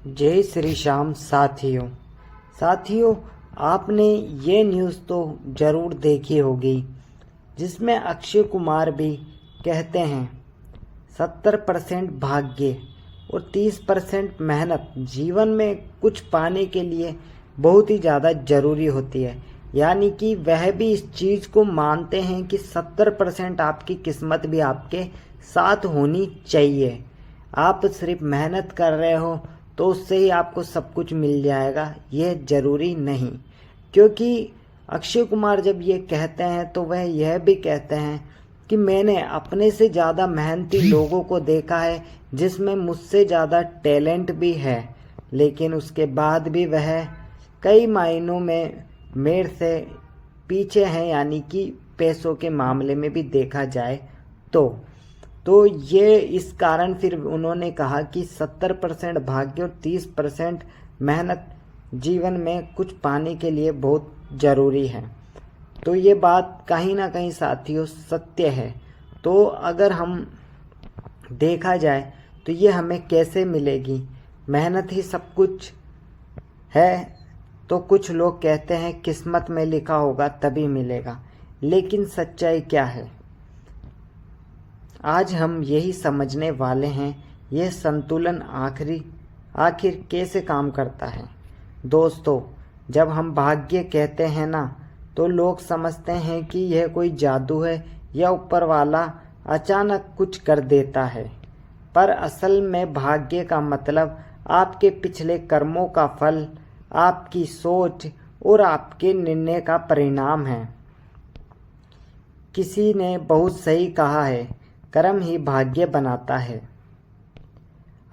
जय श्री श्याम साथियों, आपने ये न्यूज़ तो ज़रूर देखी होगी जिसमें अक्षय कुमार भी कहते हैं 70% भाग्य और 30% मेहनत जीवन में कुछ पाने के लिए बहुत ही ज़्यादा ज़रूरी होती है। यानी कि वह भी इस चीज़ को मानते हैं कि 70% आपकी किस्मत भी आपके साथ होनी चाहिए। आप सिर्फ मेहनत कर रहे हो तो उससे ही आपको सब कुछ मिल जाएगा, यह ज़रूरी नहीं। क्योंकि अक्षय कुमार जब ये कहते हैं तो वह यह भी कहते हैं कि मैंने अपने से ज़्यादा मेहनती लोगों को देखा है जिसमें मुझसे ज़्यादा टैलेंट भी है, लेकिन उसके बाद भी वह कई मायनों में मेरे से पीछे हैं। यानी कि पैसों के मामले में भी देखा जाए तो ये इस कारण फिर उन्होंने कहा कि 70% भाग्य और 30% मेहनत जीवन में कुछ पाने के लिए बहुत ज़रूरी है। तो ये बात कहीं ना कहीं साथियों सत्य है। तो अगर हम देखा जाए तो ये हमें कैसे मिलेगी, मेहनत ही सब कुछ है। तो कुछ लोग कहते हैं किस्मत में लिखा होगा तभी मिलेगा, लेकिन सच्चाई क्या है आज हम यही समझने वाले हैं। यह संतुलन आखिर कैसे काम करता है। दोस्तों, जब हम भाग्य कहते हैं ना तो लोग समझते हैं कि यह कोई जादू है या ऊपर वाला अचानक कुछ कर देता है, पर असल में भाग्य का मतलब आपके पिछले कर्मों का फल, आपकी सोच और आपके निर्णय का परिणाम है। किसी ने बहुत सही कहा है, कर्म ही भाग्य बनाता है।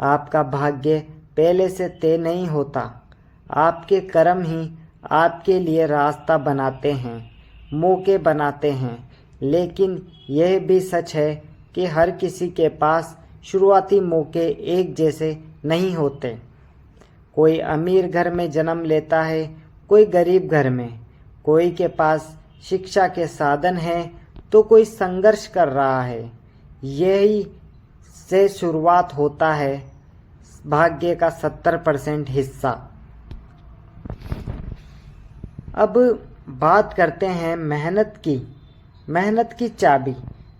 आपका भाग्य पहले से तय नहीं होता, आपके कर्म ही आपके लिए रास्ता बनाते हैं, मौके बनाते हैं। लेकिन यह भी सच है कि हर किसी के पास शुरुआती मौके एक जैसे नहीं होते। कोई अमीर घर में जन्म लेता है, कोई गरीब घर में, कोई के पास शिक्षा के साधन हैं तो कोई संघर्ष कर रहा है। यही से शुरुआत होता है भाग्य का 70% हिस्सा। अब बात करते हैं मेहनत की चाबी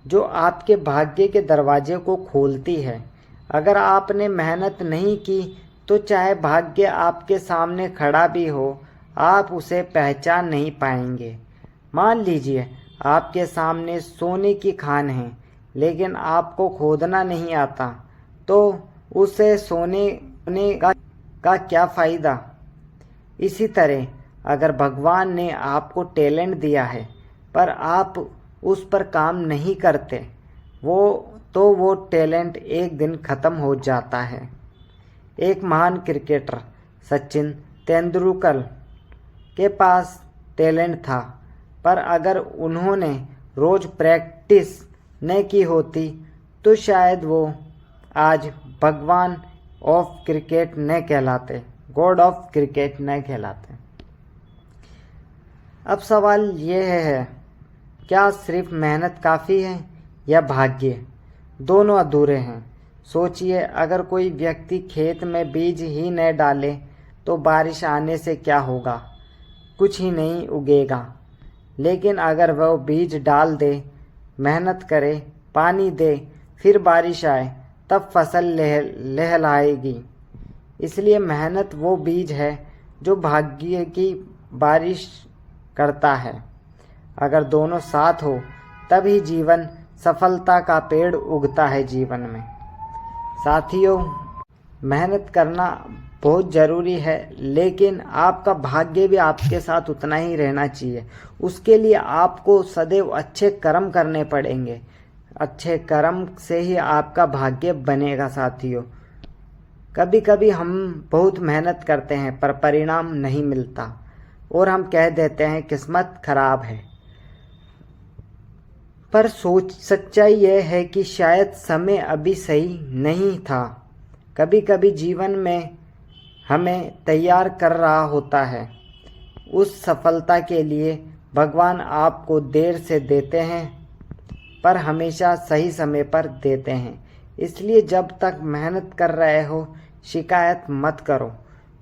जो आपके भाग्य के दरवाजे को खोलती है। अगर आपने मेहनत नहीं की तो चाहे भाग्य आपके सामने खड़ा भी हो, आप उसे पहचान नहीं पाएंगे। मान लीजिए आपके सामने सोने की खान है, लेकिन आपको खोदना नहीं आता, तो उसे सोने का क्या फ़ायदा। इसी तरह अगर भगवान ने आपको टैलेंट दिया है पर आप उस पर काम नहीं करते, वो टैलेंट एक दिन ख़त्म हो जाता है। एक महान क्रिकेटर सचिन तेंदुलकर के पास टैलेंट था, पर अगर उन्होंने रोज़ प्रैक्टिस न की होती तो शायद वो आज भगवान ऑफ क्रिकेट न कहलाते, गॉड ऑफ क्रिकेट न कहलाते। अब सवाल ये है, क्या सिर्फ मेहनत काफ़ी है या भाग्य? दोनों अधूरे हैं। सोचिए, अगर कोई व्यक्ति खेत में बीज ही न डाले तो बारिश आने से क्या होगा? कुछ ही नहीं उगेगा। लेकिन अगर वह बीज डाल दे, मेहनत करे, पानी दे, फिर बारिश आए, तब फसल लहलहाएगी। इसलिए मेहनत वो बीज है जो भाग्य की बारिश करता है। अगर दोनों साथ हो तभी जीवन सफलता का पेड़ उगता है जीवन में। साथियों, मेहनत करना बहुत ज़रूरी है, लेकिन आपका भाग्य भी आपके साथ उतना ही रहना चाहिए। उसके लिए आपको सदैव अच्छे कर्म करने पड़ेंगे। अच्छे कर्म से ही आपका भाग्य बनेगा। साथियों, कभी कभी हम बहुत मेहनत करते हैं पर परिणाम नहीं मिलता और हम कह देते हैं किस्मत खराब है, पर सच्चाई यह है कि शायद समय अभी सही नहीं था। कभी कभी जीवन में हमें तैयार कर रहा होता है। उस सफलता के लिए भगवान आपको देर से देते हैं पर हमेशा सही समय पर देते हैं। इसलिए जब तक मेहनत कर रहे हो, शिकायत मत करो,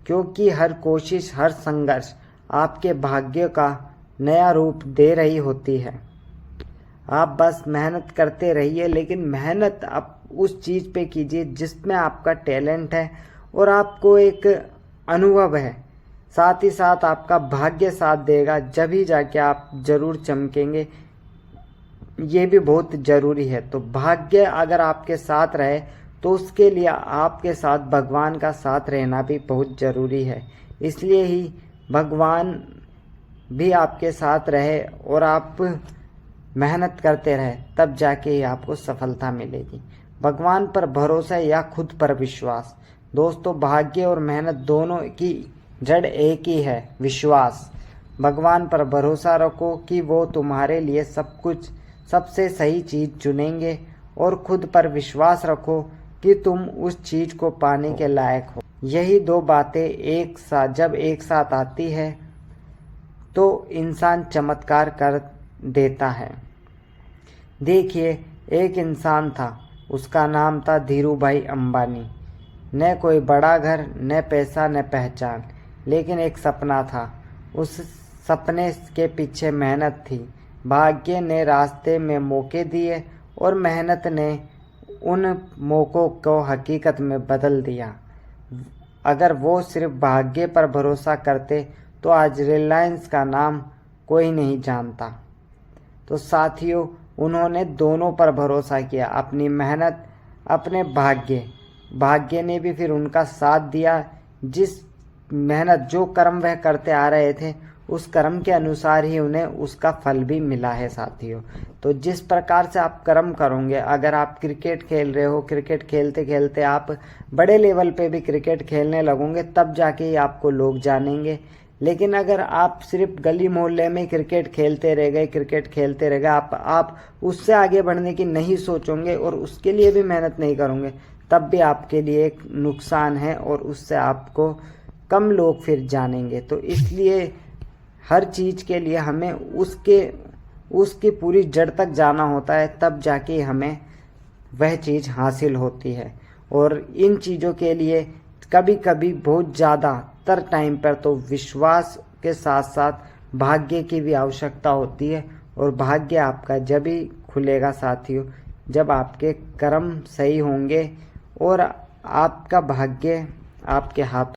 क्योंकि हर कोशिश, हर संघर्ष आपके भाग्य का नया रूप दे रही होती है। आप बस मेहनत करते रहिए, लेकिन मेहनत आप उस चीज़ पे कीजिए जिसमें आपका टैलेंट है और आपको एक अनुभव है। साथ ही साथ आपका भाग्य साथ देगा, जब ही जाके आप ज़रूर चमकेंगे। ये भी बहुत ज़रूरी है। तो भाग्य अगर आपके साथ रहे तो उसके लिए आपके साथ भगवान का साथ रहना भी बहुत ज़रूरी है। इसलिए ही भगवान भी आपके साथ रहे और आप मेहनत करते रहे, तब जाके ही आपको सफलता मिलेगी। भगवान पर भरोसा या खुद पर विश्वास। दोस्तों, भाग्य और मेहनत दोनों की जड़ एक ही है, विश्वास। भगवान पर भरोसा रखो कि वो तुम्हारे लिए सब कुछ, सबसे सही चीज़ चुनेंगे, और खुद पर विश्वास रखो कि तुम उस चीज़ को पाने के लायक हो। यही दो बातें जब एक साथ आती है तो इंसान चमत्कार कर देता है। देखिए, एक इंसान था, उसका नाम था धीरूभाई अंबानी। न कोई बड़ा घर, न पैसा, न पहचान, लेकिन एक सपना था। उस सपने के पीछे मेहनत थी। भाग्य ने रास्ते में मौके दिए और मेहनत ने उन मौक़ों को हकीकत में बदल दिया। अगर वो सिर्फ भाग्य पर भरोसा करते तो आज रिलायंस का नाम कोई नहीं जानता। तो साथियों, उन्होंने दोनों पर भरोसा किया, अपनी मेहनत, अपने भाग्य ने भी फिर उनका साथ दिया। जिस मेहनत, जो कर्म वह करते आ रहे थे, उस कर्म के अनुसार ही उन्हें उसका फल भी मिला है साथियों। तो जिस प्रकार से आप कर्म करोगे, अगर आप क्रिकेट खेल रहे हो, क्रिकेट खेलते खेलते आप बड़े लेवल पे भी क्रिकेट खेलने लगोगे, तब जाके ही आपको लोग जानेंगे। लेकिन अगर आप सिर्फ गली मोहल्ले में क्रिकेट खेलते रह गए, आप उससे आगे बढ़ने की नहीं सोचोगे और उसके लिए भी मेहनत नहीं करोगे, तब भी आपके लिए एक नुकसान है और उससे आपको कम लोग फिर जानेंगे। तो इसलिए हर चीज़ के लिए हमें उसकी पूरी जड़ तक जाना होता है, तब जाके हमें वह चीज़ हासिल होती है। और इन चीज़ों के लिए कभी कभी बहुत ज़्यादातर टाइम पर तो विश्वास के साथ साथ भाग्य की भी आवश्यकता होती है। और भाग्य आपका जब ही खुलेगा साथियों, जब आपके कर्म सही होंगे और आपका भाग्य आपके हाथ